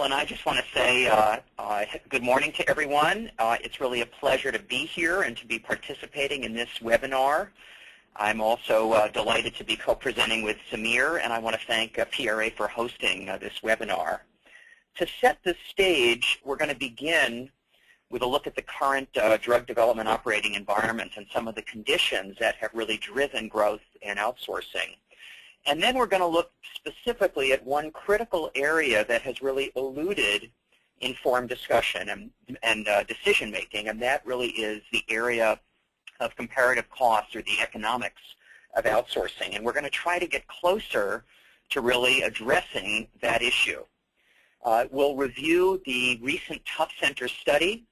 and I just want to say good morning to everyone. It's really a pleasure to be here and to be participating in this webinar. I'm also delighted to be co-presenting with Samir, and I want to thank PRA for hosting this webinar. To set the stage, we're going to begin with a look at the current drug development operating environment and some of the conditions that have really driven growth in outsourcing. And then we're going to look specifically at one critical area that has really eluded informed discussion and decision-making, and that really is the area of comparative costs or the economics of outsourcing. And we're going to try to get closer to really addressing that issue. We'll review the recent Tough Center study,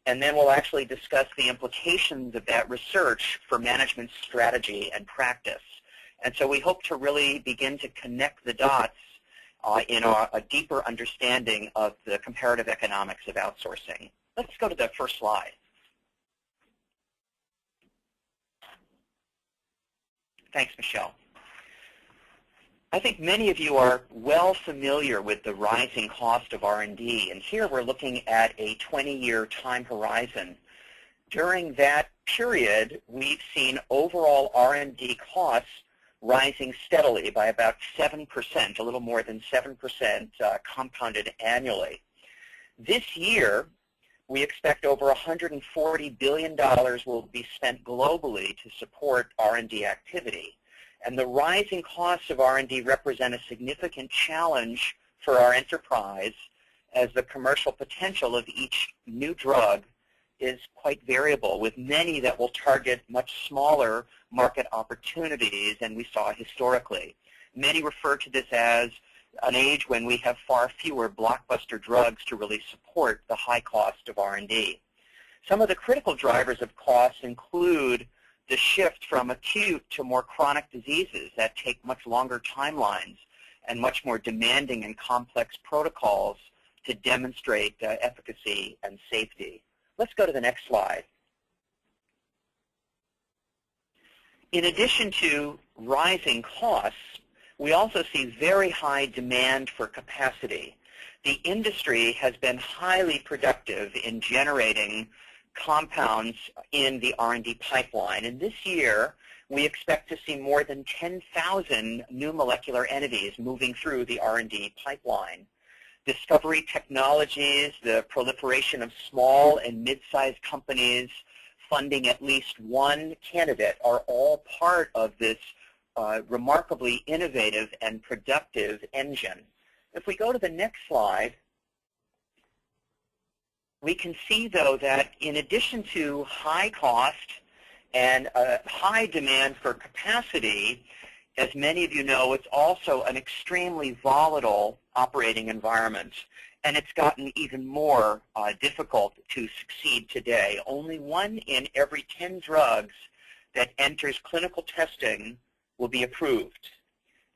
and then we'll actually discuss the implications of that research for management strategy and practice. And so we hope to really begin to connect the dots in a deeper understanding of the comparative economics of outsourcing. Let's go to the first slide. Thanks, Michelle. I think many of you are well familiar with the rising cost of R&D, and here we're looking at a 20-year time horizon. During that period, we've seen overall R&D costs rising steadily by about 7%, a little more than 7% compounded annually. This year, we expect over $140 billion will be spent globally to support R&D activity. And the rising costs of R&D represent a significant challenge for our enterprise, as the commercial potential of each new drug is quite variable, with many that will target much smaller market opportunities than we saw historically. Many refer to this as an age when we have far fewer blockbuster drugs to really support the high cost of R&D. Some of the critical drivers of costs include the shift from acute to more chronic diseases that take much longer timelines and much more demanding and complex protocols to demonstrate efficacy and safety. Let's go to the next slide. In addition to rising costs, we also see very high demand for capacity. The industry has been highly productive in generating compounds in the R&D pipeline. And this year, we expect to see more than 10,000 new molecular entities moving through the R&D pipeline. Discovery technologies, the proliferation of small and mid-sized companies funding at least one candidate are all part of this remarkably innovative and productive engine. If we go to the next slide, we can see, though, that in addition to high cost and high demand for capacity, as many of you know, it's also an extremely volatile operating environment, and it's gotten even more difficult to succeed today. Only 1 in every 10 drugs that enters clinical testing will be approved.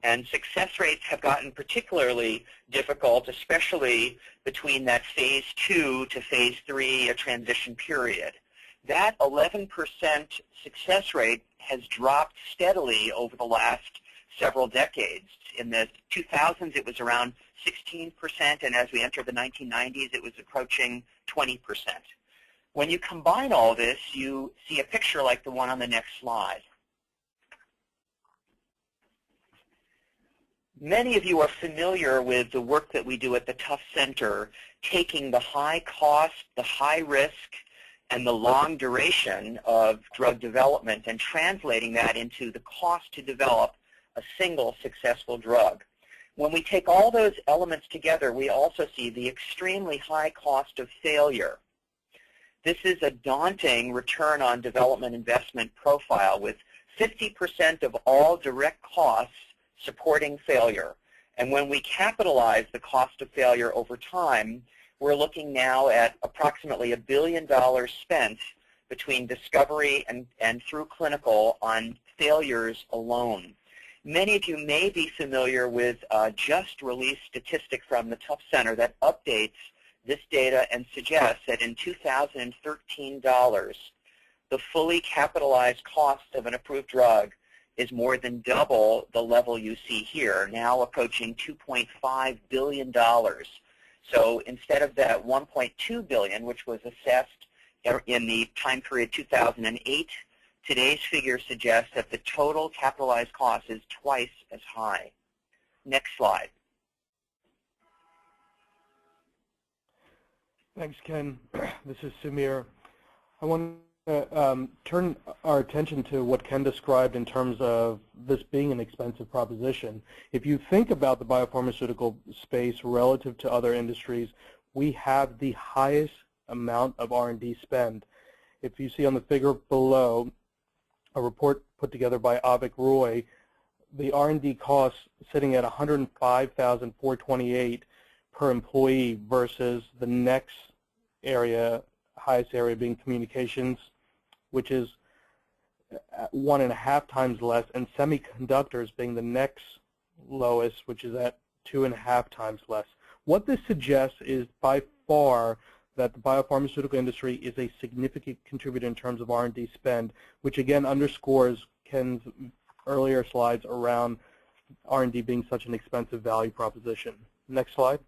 And success rates have gotten particularly difficult, especially between that phase 2 to phase 3, a transition period. That 11% success rate has dropped steadily over the last several decades. In the 2000s, it was around 16%, and as we entered the 1990s, it was approaching 20%. When you combine all this, you see a picture like the one on the next slide. Many of you are familiar with the work that we do at the Tough Center, taking the high cost, the high risk, and the long duration of drug development and translating that into the cost to develop a single successful drug. When we take all those elements together, we also see the extremely high cost of failure. This is a daunting return on development investment profile, with 50% of all direct costs supporting failure. And when we capitalize the cost of failure over time, we're looking now at approximately $1 billion spent between discovery and through clinical on failures alone. Many of you may be familiar with a just released statistic from the Tough Center that updates this data and suggests that in 2013 dollars, the fully capitalized cost of an approved drug is more than double the level you see here, now approaching $2.5 billion. So instead of that $1.2 billion, which was assessed in the time period 2008, today's figure suggests that the total capitalized cost is twice as high. Next slide. Thanks, Ken. This is Samir. I want to turn our attention to what Ken described in terms of this being an expensive proposition. If you think about the biopharmaceutical space relative to other industries, we have the highest amount of R&D spend. If you see on the figure below, a report put together by Avik Roy, the R&D costs sitting at $105,428 per employee versus the next area, highest area being communications, which is 1.5 times less, and semiconductors being the next lowest, which is at 2.5 times less. What this suggests is by far that the biopharmaceutical industry is a significant contributor in terms of R&D spend, which again underscores Ken's earlier slides around R&D being such an expensive value proposition. Next slide.